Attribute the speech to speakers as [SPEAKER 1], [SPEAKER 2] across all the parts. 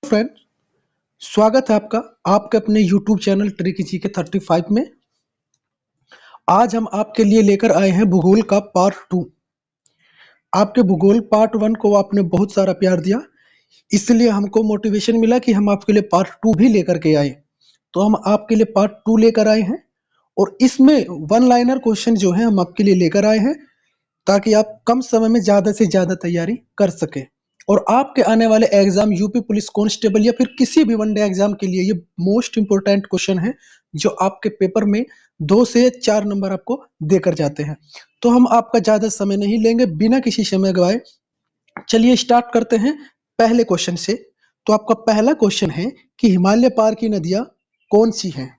[SPEAKER 1] Friend, स्वागत है आपका आपके अपने YouTube चैनल ट्रिकी जी के 35 में। आज हम आपके लिए लेकर आए हैं भूगोल का पार्ट 2। आपके भूगोल पार्ट 1 को आपने बहुत सारा प्यार दिया, इसलिए हमको मोटिवेशन मिला कि हम आपके लिए पार्ट 2 भी लेकर के आए। तो हम आपके लिए पार्ट 2 लेकर आए हैं और इसमें वन लाइनर क्वेश्चन जो है हम आपके लिए लेकर आए हैं ताकि आप कम समय में ज़्यादा से ज़्यादा तैयारी कर सकें और आपके आने वाले एग्जाम यूपी पुलिस कांस्टेबल या फिर किसी भी वनडे एग्जाम के लिए ये मोस्ट इंपोर्टेंट क्वेश्चन है जो आपके पेपर में 2 से 4 नंबर आपको देकर जाते हैं। तो हम आपका ज़्यादा समय नहीं लेंगे, बिना किसी समय गवाए चलिए स्टार्ट करते हैं पहले क्वेश्चन से। तो आपका पहला क्वेश्चन है कि हिमालय पार की नदियाँ कौन सी हैं।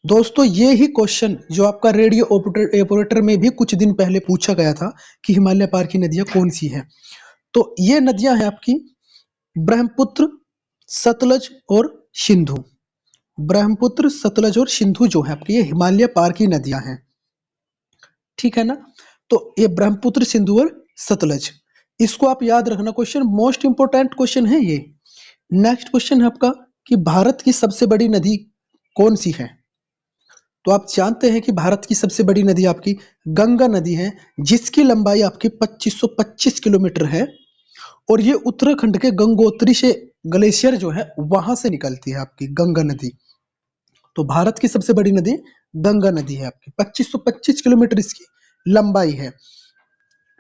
[SPEAKER 1] दोस्तों ये ही क्वेश्चन जो आपका रेडियो ऑपरेटर में भी कुछ दिन पहले पूछा गया था कि हिमालय पार की नदियाँ कौन सी हैं। तो ये नदियां हैं आपकी ब्रह्मपुत्र, सतलज और सिंधु। ब्रह्मपुत्र, सतलज और सिंधु जो है आपकी ये हिमालय पार की नदियां हैं, ठीक है ना। तो ये ब्रह्मपुत्र, सिंधु और सतलज, इसको आप याद रखना, क्वेश्चन मोस्ट इंपोर्टेंट क्वेश्चन है ये। नेक्स्ट क्वेश्चन है आपका कि भारत की सबसे बड़ी नदी कौन सी है। तो आप जानते हैं कि भारत की सबसे बड़ी नदी आपकी गंगा नदी है, जिसकी लंबाई आपकी 2525 किलोमीटर है और ये उत्तराखंड के गंगोत्री से ग्लेशियर जो है वहां से निकलती है आपकी गंगा नदी। तो भारत की सबसे बड़ी नदी गंगा नदी है आपकी, 2525 किलोमीटर इसकी लंबाई है।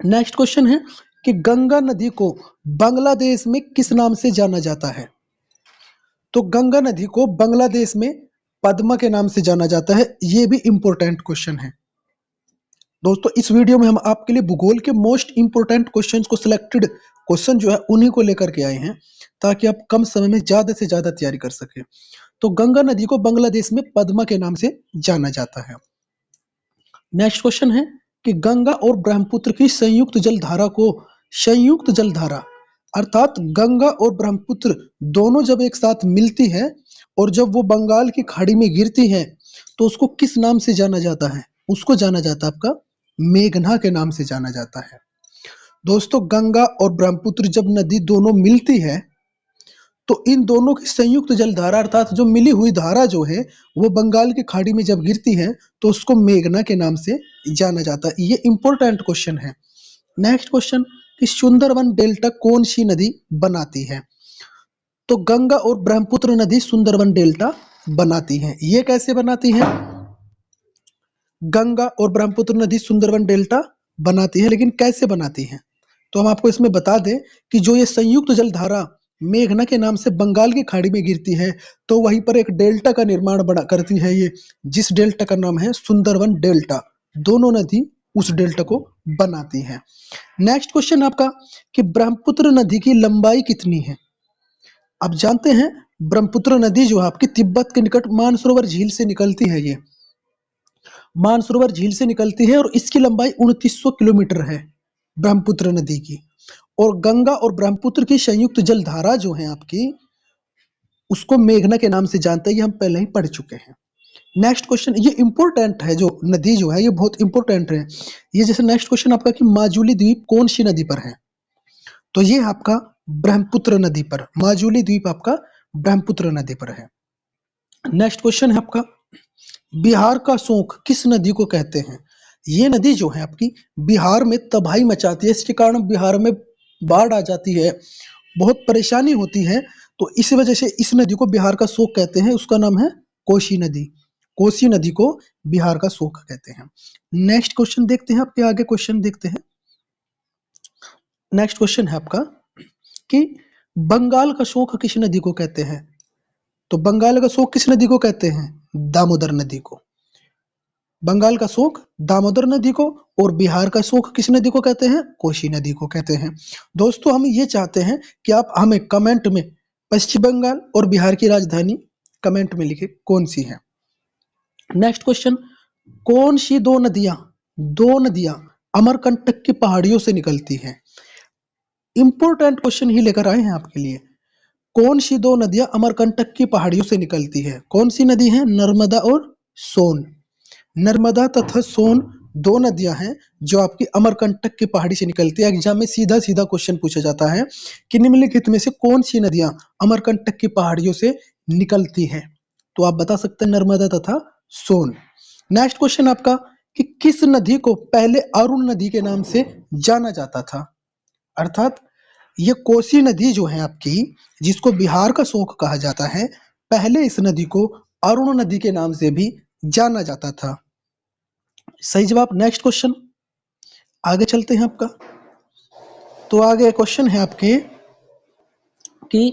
[SPEAKER 1] नेक्स्ट क्वेश्चन है कि गंगा नदी को बांग्लादेश में किस नाम से जाना जाता है। तो गंगा नदी को बांग्लादेश में पद्मा के नाम से जाना जाता है, ये भी इंपॉर्टेंट क्वेश्चन है। दोस्तों इस वीडियो में हम आपके लिए भूगोल के मोस्ट इंपोर्टेंट क्वेश्चंस को सिलेक्टेड क्वेश्चन जो है उन्हीं को लेकर के आए हैं ताकि आप कम समय में ज्यादा से ज्यादा तैयारी कर सके। तो गंगा नदी को बांग्लादेश में पद्मा के नाम से जाना जाता है। नेक्स्ट क्वेश्चन है कि गंगा और ब्रह्मपुत्र की संयुक्त जलधारा को संयुक्त जलधारा अर्थात गंगा और ब्रह्मपुत्र दोनों जब एक साथ मिलती है और जब वो बंगाल की खाड़ी में गिरती है तो उसको किस नाम से जाना जाता है। उसको जाना जाता है आपका मेघना के नाम से जाना जाता है। दोस्तों गंगा और ब्रह्मपुत्र जब नदी दोनों मिलती है तो इन दोनों की संयुक्त जलधारा अर्थात जो मिली हुई धारा जो है वो बंगाल की खाड़ी में जब गिरती है तो उसको मेघना के नाम से जाना जाता है। ये इंपॉर्टेंट क्वेश्चन है। नेक्स्ट क्वेश्चन कि सुंदरवन डेल्टा कौन सी नदी बनाती है। तो गंगा और ब्रह्मपुत्र नदी सुंदरवन डेल्टा बनाती है। ये कैसे बनाती है। गंगा और ब्रह्मपुत्र नदी सुंदरवन डेल्टा बनाती है, लेकिन कैसे बनाती है। तो हम आपको इसमें बता दें कि जो ये संयुक्त जलधारा मेघना के नाम से बंगाल की खाड़ी में गिरती है तो वहीं पर एक डेल्टा का निर्माण बना करती है ये, जिस डेल्टा का नाम है सुंदरवन डेल्टा। दोनों नदी उस डेल्टा को बनाती है। नेक्स्ट क्वेश्चन आपका कि ब्रह्मपुत्र नदी की लंबाई कितनी है। आप जानते हैं ब्रह्मपुत्र नदी जो है आपकी तिब्बत के निकट मानसरोवर झील से निकलती है। ये मानसरोवर झील से निकलती है और इसकी लंबाई 2900 किलोमीटर है ब्रह्मपुत्र नदी की। और गंगा और ब्रह्मपुत्र की संयुक्त जलधारा जो है आपकी उसको मेघना के नाम से जानते हैं, ये हम पहले ही पढ़ चुके हैं। नेक्स्ट क्वेश्चन, ये इंपॉर्टेंट है, जो नदी जो है ये बहुत इंपॉर्टेंट है। ये जैसे नेक्स्ट क्वेश्चन आपका कि माजुली द्वीप कौन सी नदी पर है। तो ये आपका ब्रह्मपुत्र नदी पर, माजुली द्वीप आपका ब्रह्मपुत्र नदी पर है। नेक्स्ट क्वेश्चन है आपका बिहार का शोक किस नदी को कहते हैं। ये नदी जो है आपकी बिहार में तबाही मचाती है, इसके कारण बिहार में बाढ़ आ जाती है, बहुत परेशानी होती है। तो इस वजह से इस नदी को बिहार का शोक कहते हैं। उसका नाम है कोसी नदी। कोसी नदी को बिहार का शोक कहते हैं। नेक्स्ट क्वेश्चन देखते हैं, आपके आगे क्वेश्चन देखते हैं। नेक्स्ट क्वेश्चन है आपका कि बंगाल का शोक किस नदी को कहते हैं। तो बंगाल का शोक किस नदी को कहते हैं, दामोदर नदी को। बंगाल का शोक दामोदर नदी को और बिहार का शोक किस नदी को कहते हैं, कोसी नदी को कहते हैं। दोस्तों हम ये चाहते हैं कि आप हमें कमेंट में पश्चिम बंगाल और बिहार की राजधानी कमेंट में लिखे कौन सी है। नेक्स्ट क्वेश्चन, कौन सी दो नदियां अमरकंटक की पहाड़ियों से निकलती हैं। इंपॉर्टेंट क्वेश्चन ही लेकर आए हैं आपके लिए। कौन सी दो नदियां अमरकंटक की पहाड़ियों से निकलती है। कौन सी नदी है, नर्मदा और सोन। नर्मदा तथा सोन दो नदियां हैं जो आपकी अमरकंटक की पहाड़ी से निकलती है। एग्जाम में सीधा सीधा क्वेश्चन पूछा जाता है कि निम्नलिखित में से कौन सी नदियां अमरकंटक की पहाड़ियों से निकलती हैं? तो आप बता सकते हैं नर्मदा तथा सोन। नेक्स्ट क्वेश्चन आपका कि किस नदी को पहले अरुण नदी के नाम से जाना जाता था? अर्थात ये कोसी नदी जो है आपकी, जिसको बिहार का शोक कहा जाता है, पहले इस नदी को अरुण नदी के नाम से भी जाना जाता था। सही जवाब। नेक्स्ट क्वेश्चन आगे चलते हैं आपका। तो आगे क्वेश्चन है आपके कि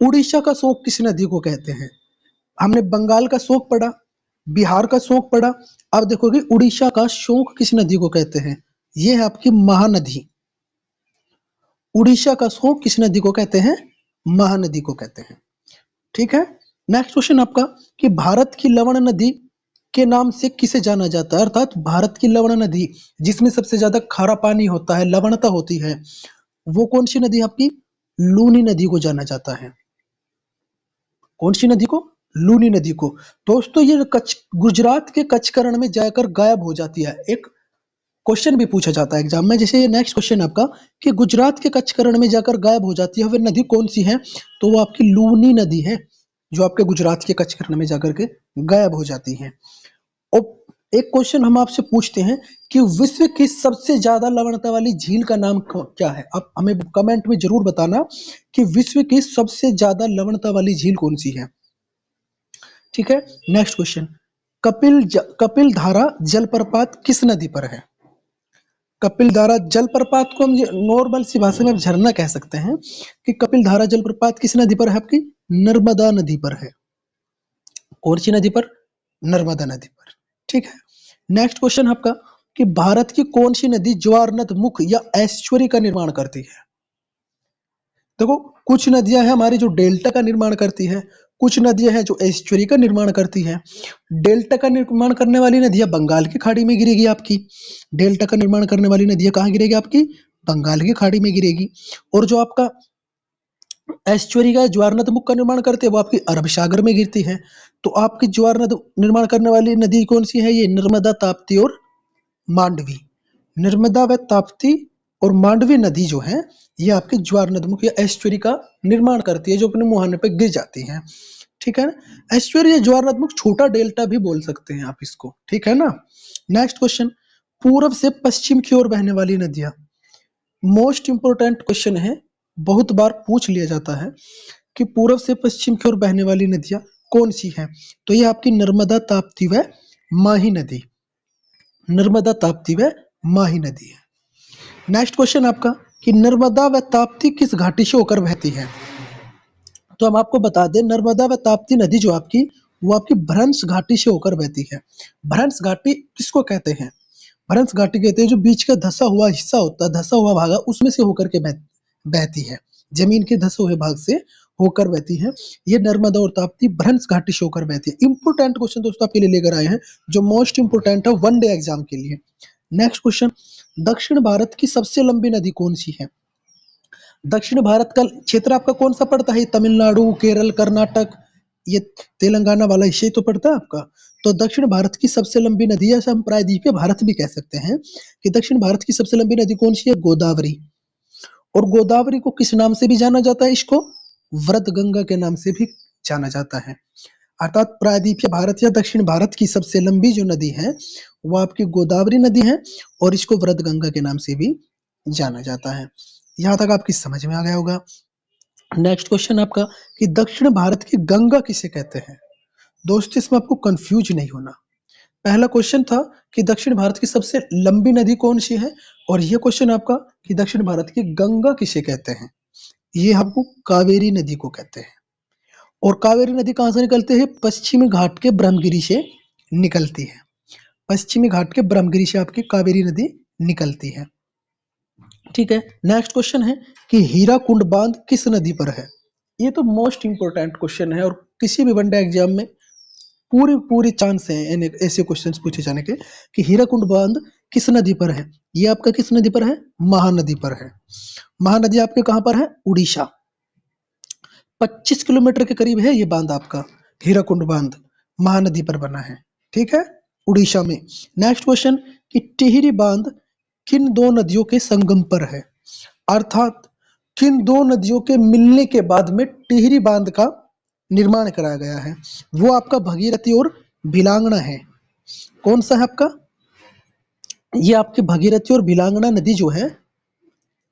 [SPEAKER 1] उड़ीसा का शोक किस नदी को कहते हैं? हमने बंगाल का शोक पढ़ा, बिहार का शोक पढ़ा, अब देखोगे उड़ीसा का शोक किस नदी को कहते हैं? ये है आपकी महानदी। उड़ीसा का शोक किस नदी को कहते हैं? महानदी को कहते हैं। ठीक है। नेक्स्ट क्वेश्चन आपका कि भारत की लवण नदी के नाम से किसे जाना जाता है? अर्थात भारत की लवण नदी जिसमें सबसे ज्यादा खारा पानी होता है, लवणता होती है, वो कौन सी नदी आपकी? लूनी नदी को जाना जाता है। कौन सी नदी को? लूनी नदी को। दोस्तों ये गुजरात के कचकरण में जाकर गायब हो जाती है। एक क्वेश्चन भी पूछा जाता है एग्जाम में, जैसे ये नेक्स्ट क्वेश्चन आपका कि गुजरात के कचकरण में जाकर गायब हो जाती है वह नदी कौन सी है? तो वो आपकी लूनी नदी है, जो आपके गुजरात के कचकरण में जाकर के गायब हो जाती है। और एक क्वेश्चन हम आपसे पूछते हैं कि विश्व की सबसे ज्यादा लवणता वाली झील का नाम क्या है? आप हमें कमेंट में जरूर बताना कि विश्व की सबसे ज्यादा लवणता वाली झील कौन सी है। ठीक है। नेक्स्ट क्वेश्चन, कपिल धारा जलप्रपात किस नदी पर है? कपिल धारा जलप्रपात को हम नॉर्मल सी भाषा में झरना कह सकते हैं कि कपिल धारा जलप्रपात किस नदी पर है? आपकी नर्मदा नदी पर है। कौन सी नदी पर? नर्मदा नदी पर। ठीक है। नेक्स्ट क्वेश्चन आपका कि भारत की कौन सी नदी ज्वारनद मुख या एस्चुरी का निर्माण करती है? देखो कुछ नदियां हैं हमारी जो डेल्टा का निर्माण करती है, कुछ नदियां हैं जो एस्चुरी का निर्माण करती है। डेल्टा का निर्माण करने वाली नदियां बंगाल की खाड़ी में गिरेगी आपकी। डेल्टा का निर्माण करने वाली नदियां कहाँ गिरेगी आपकी? बंगाल की खाड़ी में गिरेगी। और जो आपका एस्चुरी का ज्वारनद मुख का निर्माण करते हैं वो आपकी अरब सागर में गिरती है। तो आपकी ज्वारनद निर्माण करने वाली नदी कौन सी है? ये नर्मदा, ताप्ती और मांडवी। नर्मदा व ताप्ती और मांडवी नदी जो है ये आपके ज्वारनदमुख या एस्चुरी का निर्माण करती है, जो अपने मुहाने पे गिर जाती है। ठीक है ना। एस्चुरी या ज्वारनदमुख, छोटा डेल्टा भी बोल सकते हैं आप इसको। ठीक है ना। नेक्स्ट क्वेश्चन, पूर्व से पश्चिम की ओर बहने वाली नदियां। मोस्ट इंपोर्टेंट क्वेश्चन है, बहुत बार पूछ लिया जाता है कि पूर्व से पश्चिम की ओर बहने वाली नदियां कौन सी हैं? तो ये आपकी नर्मदा, ताप्ती व माही नदी। नर्मदा, ताप्ती व माही नदी है। नेक्स्ट क्वेश्चन आपका कि नर्मदा व ताप्ती किस घाटी से होकर बहती है? तो हम आपको बता दें नर्मदा व ताप्ती नदी जो आपकी, वो आपकी भ्रंश घाटी से होकर बहती है। भ्रंश घाटी किसको कहते हैं? भ्रंश घाटी कहते हैं जो बीच का धसा हुआ हिस्सा होता है, धसा हुआ भाग, उसमें से होकर के बहती है। जमीन के धसे हुए भाग से होकर बहती है। ये नर्मदा और ताप्ती भ्रंश घाटी से होकर बहती है। इंपोर्टेंट क्वेश्चन दोस्तों आपके लिए लेकर आए हैं, जो मोस्ट इंपोर्टेंट है वन डे एग्जाम के लिए। नेक्स्ट क्वेश्चन, दक्षिण भारत की सबसे लंबी नदी कौन सी है? दक्षिण भारत का क्षेत्र आपका कौन सा पड़ता है? तमिलनाडु, केरल, कर्नाटक, ये तेलंगाना वाला हिस्सा तो पड़ता है आपका। तो दक्षिण भारत की सबसे लंबी नदी, ऐसा हम प्रायद्वीपीय भारत भी कह सकते हैं कि दक्षिण भारत की सबसे लंबी नदी कौन सी है? गोदावरी। और गोदावरी को किस नाम से भी जाना जाता है? इसको व्रत गंगा के नाम से भी जाना जाता है। अर्थात प्रायद्वीपीय भारत या दक्षिण भारत की सबसे लंबी जो नदी है वो आपकी गोदावरी नदी है, और इसको व्रत गंगा के नाम से भी जाना जाता है। यहाँ तक आपकी समझ में आ गया होगा। नेक्स्ट क्वेश्चन आपका कि दक्षिण भारत की गंगा किसे कहते हैं? दोस्तों इसमें आपको कंफ्यूज नहीं होना। पहला क्वेश्चन था कि दक्षिण भारत की सबसे लंबी नदी कौन सी है, और ये क्वेश्चन आपका कि दक्षिण भारत की गंगा किसे कहते हैं? ये हमको कावेरी नदी को कहते हैं। और कावेरी नदी कहाँ से निकलती है? पश्चिमी घाट के ब्रह्मगिरी से निकलती है। पश्चिमी घाट के ब्रह्मगिरी से आपकी कावेरी नदी निकलती है। ठीक है। नेक्स्ट क्वेश्चन है कि हीराकुंड बांध किस नदी पर है? ये तो मोस्ट इंपोर्टेंट क्वेश्चन है, और किसी भी वनडे एग्जाम में पूरी पूरी चांस है ऐसे क्वेश्चंस पूछे जाने के कि हीराकुंड बांध किस नदी पर है? ये आपका किस नदी पर है? महानदी पर है। महानदी आपके कहां पर है? उड़ीसा। 25 किलोमीटर के करीब है ये बांध आपका, हीराकुंड बांध महानदी पर बना है। ठीक है, उड़ीसा में। नेक्स्ट क्वेश्चन कि टिहरी बांध किन दो नदियों के संगम पर है, अर्थात किन दो नदियों के मिलने के बाद में टिहरी बांध का निर्माण कराया गया है। वो आपका भगीरथी और भिलांगना है। कौन सा है आपका? ये आपकी भगीरथी और भिलांगना नदी जो है,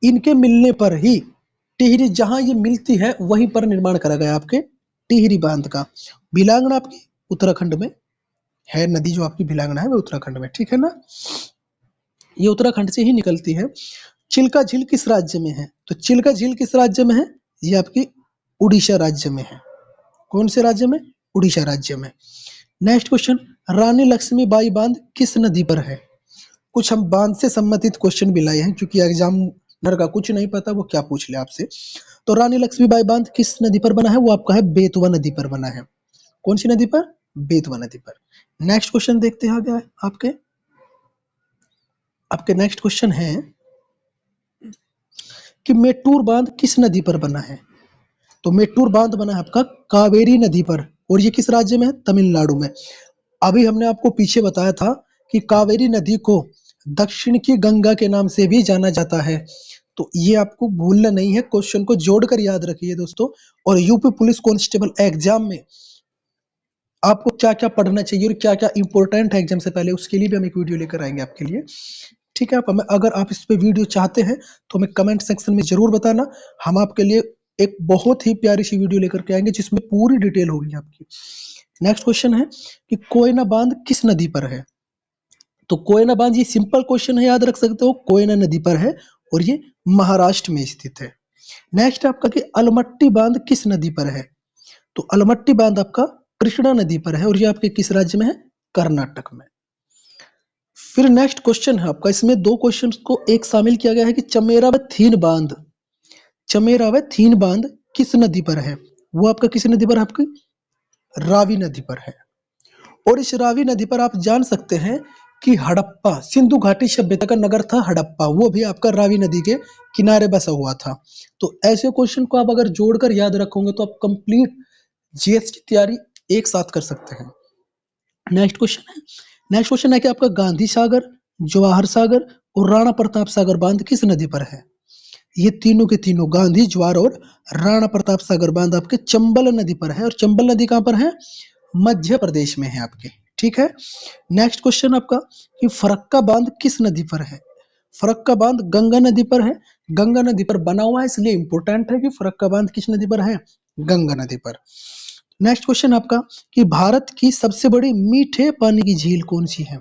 [SPEAKER 1] इनके मिलने पर ही टिहरी, जहां ये मिलती है वहीं पर निर्माण करा गया आपके टिहरी बांध का। भिलांगना आपकी उत्तराखंड में है, नदी जो आपकी भिलांगना है वो उत्तराखंड में, ठीक है ना, ये उत्तराखंड से ही निकलती है। चिल्का झील किस राज्य में है? तो चिल्का झील किस राज्य में है? ये आपकी उड़ीसा राज्य में है। कौन से राज्य में? उड़ीसा राज्य में। नेक्स्ट क्वेश्चन, रानी लक्ष्मीबाई बांध किस नदी पर है? कुछ हम बांध से संबंधित क्वेश्चन भी लाए हैं, क्योंकि एग्जामिनर का कुछ नहीं पता वो क्या पूछ ले आपसे। तो रानी लक्ष्मीबाई बांध किस नदी पर बना है? वो आपका है बेतवा नदी पर बना है। कौन सी नदी पर? बेतवा नदी पर। नेक्स्ट क्वेश्चन देखते हैं आगे आपके नेक्स्ट क्वेश्चन है कि मेट्टूर बांध किस नदी पर बना है? तो मेट्टूर बांध बना है आपका कावेरी नदी पर, और ये किस राज्य में है? तमिलनाडु में। अभी हमने आपको पीछे बताया था कि कावेरी नदी को दक्षिण की गंगा के नाम से भी जाना जाता है। तो ये आपको भूलना नहीं है, क्वेश्चन को जोड़कर याद रखिए दोस्तों। और यूपी पुलिस कांस्टेबल एग्जाम में आपको क्या क्या पढ़ना चाहिए और क्या क्या इंपॉर्टेंट है एग्जाम से पहले, उसके लिए भी हम एक वीडियो लेकर आएंगे आपके लिए, ठीक है। आप हमें, अगर आप इस पे वीडियो चाहते हैं तो हमें कमेंट सेक्शन में जरूर बताना। हम आपके लिए एक बहुत ही प्यारी सी वीडियो लेकर के आएंगे जिसमें पूरी डिटेल होगी आपकी। नेक्स्ट क्वेश्चन है कि कोयना बांध किस नदी पर है? तो कोयना बांध, ये सिंपल क्वेश्चन है, याद रख सकते हो, कोयना नदी पर है और ये महाराष्ट्र में स्थित है। नेक्स्ट आपका कि अलमट्टी बांध किस नदी पर है? तो अलमट्टी बांध आपका कृष्णा नदी पर है और ये आपके किस राज्य में है? कर्नाटक में। फिर नेक्स्ट क्वेश्चन है आपका, इसमें दो क्वेश्चंस को एक शामिल किया गया है कि चमेरा व थीन बांध, चमेरा व थीन बांध किस नदी पर है? वो आपका किस नदी पर? आपकी रावी नदी पर है। और इस रावी नदी पर आप जान सकते हैं कि हड़प्पा, सिंधु घाटी सभ्यता का नगर था हड़प्पा, वो भी आपका रावी नदी के किनारे बसा हुआ था। तो ऐसे क्वेश्चन को आप अगर जोड़कर याद रखोगे तो आप कंप्लीट जीएस की तैयारी एक साथ कर सकते हैं। नेक्स्ट क्वेश्चन है कि आपका गांधी सागर, जवाहर सागर और राणा प्रताप सागर बांध किस नदी पर है? ये तीनों के तीनों, गांधी, जवाहर और राणा प्रताप सागर बांध आपके चंबल नदी पर है। और चंबल नदी कहां पर है? मध्य प्रदेश में है आपके, ठीक है। नेक्स्ट क्वेश्चन आपका कि फरक्का बांध किस नदी पर है? फरक्का बांध गंगा नदी पर है। गंगा नदी पर बना हुआ है, इसलिए इंपॉर्टेंट है कि फरक्का बांध किस नदी पर है? गंगा नदी पर। नेक्स्ट क्वेश्चन आपका कि भारत की सबसे बड़ी मीठे पानी की झील कौन सी है?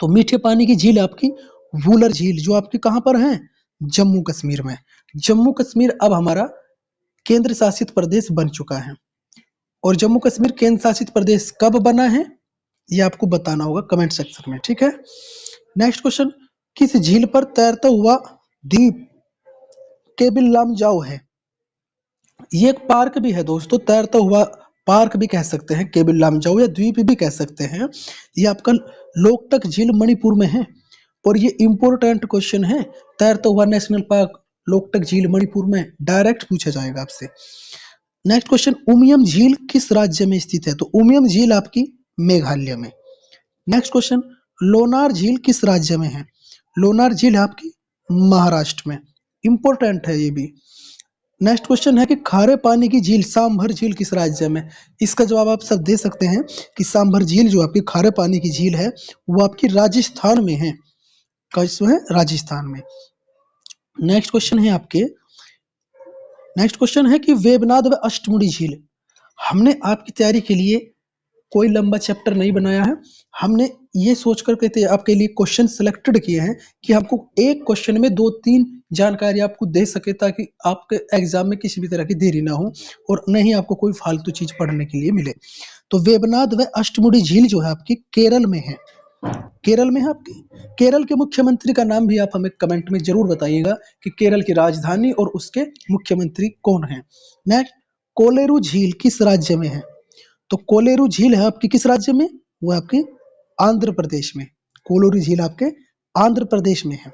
[SPEAKER 1] तो मीठे पानी की झील आपकी वूलर झील, जो आपकी कहां पर है? जम्मू कश्मीर में। जम्मू कश्मीर अब हमारा केंद्र शासित प्रदेश बन चुका है। और जम्मू कश्मीर केंद्र शासित प्रदेश कब बना है ये आपको बताना होगा कमेंट सेक्शन में, ठीक है। नेक्स्ट क्वेश्चन, किस झील पर तैरता हुआ द्वीप केबिल लामजाओ है? ये एक पार्क भी है दोस्तों, तैरता हुआ पार्क भी कह सकते हैं, केबिल लामजाओ या द्वीप भी कह सकते हैं। ये आपका लोकटक झील मणिपुर में है। और ये इंपॉर्टेंट क्वेश्चन है, तैरता हुआ नेशनल पार्क लोकटक झील मणिपुर में, डायरेक्ट पूछा जाएगा आपसे। नेक्स्ट क्वेश्चन, उमियम झील किस राज्य में स्थित है? तो उमियम झील आपकी मेघालय में। नेक्स्ट क्वेश्चन, लोनार झील किस राज्य में है? लोनार झील आपकी महाराष्ट्र में, इंपॉर्टेंट है ये भी। नेक्स्ट क्वेश्चन है कि खारे पानी की झील सांभर झील किस राज्य में? इसका जवाब आप सब दे सकते हैं कि सांभर झील जो आपकी खारे पानी की झील है वो आपकी राजस्थान में है। कैसे है? राजस्थान में। नेक्स्ट क्वेश्चन है कि वेबनाथ व अष्टमुड़ी झील, हमने आपकी तैयारी के लिए कोई लंबा चैप्टर नहीं बनाया है, हमने ये सोच करके आपके लिए क्वेश्चन सिलेक्टेड किए हैं कि आपको एक क्वेश्चन में 2-3 जानकारी आपको दे सके, ताकि आपके एग्जाम में किसी भी तरह की देरी ना हो और न ही आपको कोई फालतू चीज पढ़ने के लिए मिले। तो वेबनाथ व अष्टमुड़ी झील जो है आपकी केरल में है। केरल में है आपकी। केरल के मुख्यमंत्री का नाम भी आप हमें कमेंट में जरूर बताइएगा कि केरल की राजधानी और उसके मुख्यमंत्री कौन है। नेक्स्ट, कोलेरू झील किस राज्य में है? तो कोलेरू झील है आपकी किस राज्य में? वो आपके आंध्र प्रदेश में। कोलेरू झील आपके आंध्र प्रदेश में है।